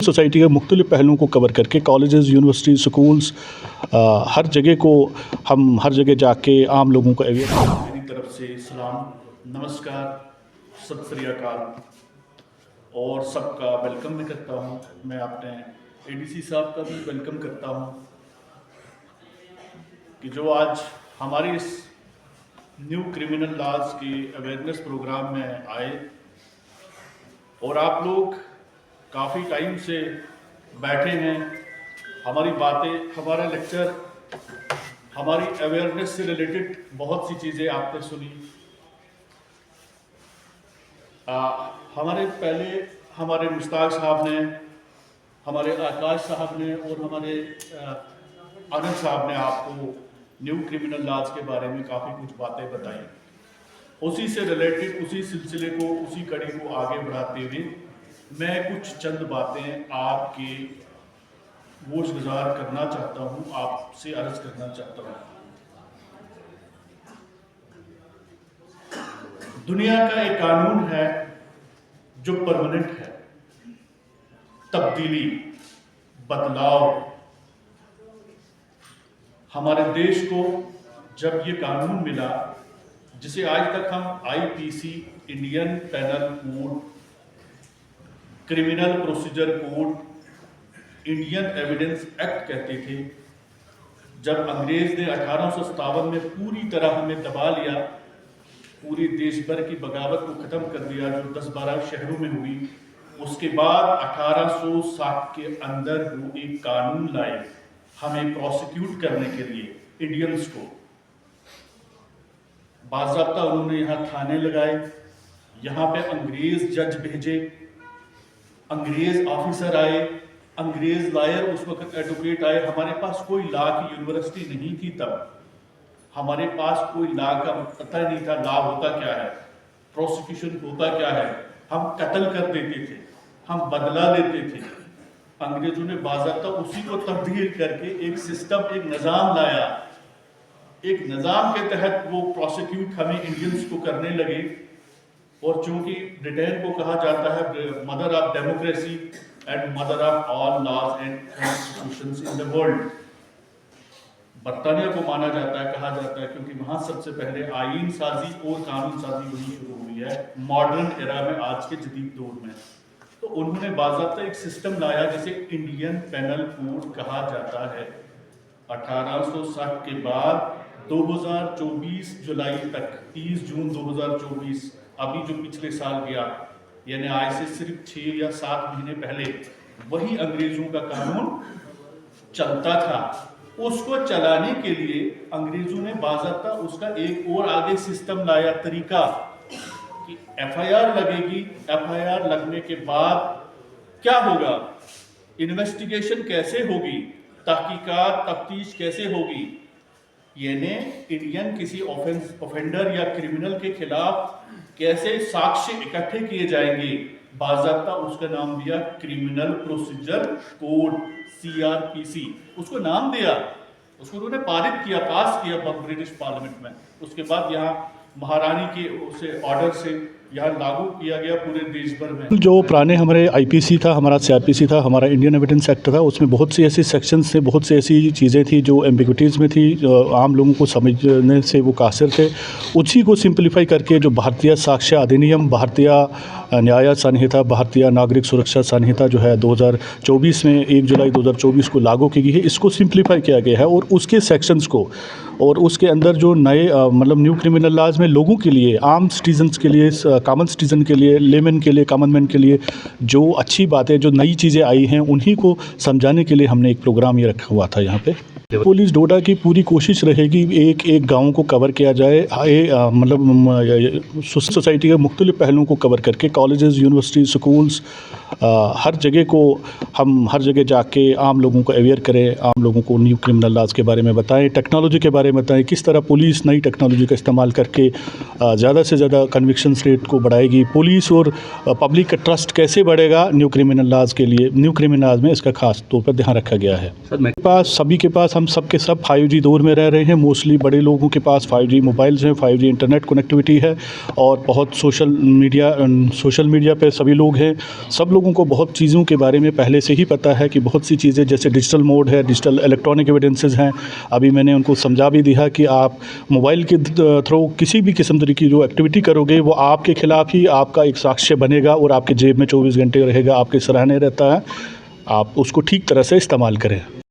Society के मुख्तलिफ पहलुओं को कवर करके कॉलेजेस, यूनिवर्सिटी, स्कूल्स, हर जगह को हम हर जगह जाके आम लोगों को अवेयर। मेरी तरफ से सलाम, नमस्कार, सत श्री अकाल और सबका वेलकम मैं करता हूँ। मैं अपने एडीसी साहब का भी वेलकम करता हूँ कि जो आज हमारे इस न्यू क्रिमिनल लॉज के अवेयरनेस प्रोग्राम में आए और आप लोग काफ़ी टाइम से बैठे हैं। हमारी बातें, हमारा लेक्चर, हमारी अवेयरनेस से रिलेटेड बहुत सी चीज़ें आपने सुनी। हमारे पहले हमारे मुश्ताक साहब ने, हमारे आकाश साहब ने और हमारे आनंद साहब ने आपको न्यू क्रिमिनल लॉज के बारे में काफ़ी कुछ बातें बताई। उसी से रिलेटेड, उसी सिलसिले को, उसी कड़ी को आगे बढ़ाते हुए मैं कुछ चंद बातें आपके गोशगुजार करना चाहता हूँ, आपसे अर्ज करना चाहता हूँ। दुनिया का एक कानून है जो परमानेंट है। तब्दीली, बदलाव। हमारे देश को जब ये कानून मिला, जिसे आज तक हम IPC, Indian penal code, criminal procedure code, Indian evidence act कहते थे, जब अंग्रेज ने 1857 में पूरी तरह हमें दबा लिया, पूरी देश भर की बगावत को खत्म कर दिया जो 10-12 शहरों में हुई, उसके बाद 1860 के अंदर वो एक कानून लाए हमें प्रोसिक्यूट करने के लिए, इंडियंस को। बाज़ाब्ता उन्होंने यहाँ थाने लगाए, यहाँ पे अंग्रेज जज भेजे, अंग्रेज ऑफिसर आए, अंग्रेज लॉयर, उस वक्त एडवोकेट आए। हमारे पास कोई लॉ की यूनिवर्सिटी नहीं थी तब, हमारे पास कोई लॉ का पता नहीं था। लॉ होता क्या है, प्रोसिक्यूशन होता क्या है। हम कत्ल कर देते थे, हम बदला लेते थे। अंग्रेजों ने बाज़ाब्ता उसी को तब्दील करके एक सिस्टम, एक निज़ाम लाया। एक निज़ाम के तहत वो प्रोसिक्यूट हमें इंडियंस को करने लगे। और चूंकि ब्रिटेन को कहा जाता है mother of democracy and mother of all laws and constitutions in the world, बरतानिया को माना जाता है, कहा जाता है, क्योंकि वहां सबसे पहले आईन साजी और कानून साजी वहीं शुरू हुई है मॉडर्न एरा में, आज के जदीद दौर में। तो उन्होंने बाज़ाब्ता एक सिस्टम लाया जिसे इंडियन पेनल कोड कहा जाता है। 1860 के बाद 2024 जुलाई तक, 30 जून 2024, अभी जो पिछले साल गया, यानी आज से सिर्फ 6 या 7 महीने पहले वही अंग्रेजों का कानून चलता था। उसको चलाने के लिए अंग्रेजों ने बाज़ाब्ता उसका एक और आगे सिस्टम लाया, तरीका कि एफआईआर लगेगी। एफआईआर लगने के बाद क्या होगा, इन्वेस्टिगेशन कैसे होगी, तहकीकात, तफ्तीश कैसे होगी, यानी इंडियन किसी ऑफेंडर या क्रिमिनल के खिलाफ कैसे साक्ष्य इकट्ठे किए जाएंगे। बाज़ाब्ता उसका नाम दिया क्रिमिनल प्रोसीजर कोड, CRPC उसको नाम दिया। उसको उन्होंने पारित किया, पास किया ब्रिटिश पार्लियामेंट में। उसके बाद यहाँ महारानी के उसे ऑर्डर से यहाँ लागू किया गया पूरे देश भर में। जो पुराने हमारे आईपीसी था, हमारा CRPC था, हमारा इंडियन एविडेंस एक्ट था, उसमें बहुत सी ऐसी सेक्शंस थे, बहुत सी ऐसी चीज़ें थी जो एम्बिग्विटीज़ में थी, जो आम लोगों को समझने से वो कासिर थे। उसी को सिंप्लीफाई करके जो भारतीय साक्ष्य अधिनियम, भारतीय न्याय संहिता, भारतीय नागरिक सुरक्षा संहिता जो है 2024 में 1 जुलाई 2024 को लागू की गई है, इसको सिंप्लीफाई किया गया है। और उसके सेक्शंस को, और उसके अंदर जो नए मतलब न्यू क्रिमिनल लॉज में लोगों के लिए, आम सिटीजन्स के लिए, कॉमन सिटीजन के लिए, लेमैन के लिए, कॉमन मैन के लिए जो अच्छी बातें, जो नई चीज़ें आई हैं, उन्हीं को समझाने के लिए हमने एक प्रोग्राम ये रखा हुआ था यहाँ पे। पुलिस डोडा की पूरी कोशिश रहेगी एक एक गांव को कवर किया जाए, मतलब सोसाइटी के मुख्तलिफ पहलुओं को कवर करके कॉलेजेस, यूनिवर्सिटी, स्कूल्स, हर जगह को हम हर जगह जाके आम लोगों को अवेयर करें, आम लोगों को न्यू क्रिमिनल लॉज के बारे में बताएं, टेक्नोलॉजी के बारे में बताएं, किस तरह पुलिस नई टेक्नोलॉजी का इस्तेमाल करके ज़्यादा से ज़्यादा कन्विक्शन रेट को बढ़ाएगी। पुलिस और पब्लिक का ट्रस्ट कैसे बढ़ेगा न्यू क्रिमिनल लॉज के लिए, न्यू क्रिमिनल लॉज में इसका खास तौर पर ध्यान रखा गया है। सभी के पास हम सब के सब 5G दौर में रह रहे हैं। मोस्टली बड़े लोगों के पास 5G मोबाइल्स हैं, 5G इंटरनेट कनेक्टिविटी है और बहुत सोशल मीडिया पे सभी लोग हैं। सब लोगों को बहुत चीज़ों के बारे में पहले से ही पता है कि बहुत सी चीज़ें जैसे डिजिटल मोड है, डिजिटल इलेक्ट्रॉनिक एविडेंसेस हैं। अभी मैंने उनको समझा भी दिया कि आप मोबाइल के थ्रू किसी भी किस्म की जो एक्टिविटी करोगे वो आपके खिलाफ ही आपका एक साक्ष्य बनेगा और आपके जेब में 24 घंटे रहेगा, आपके सराहने रहता है। आप उसको ठीक तरह से इस्तेमाल करें।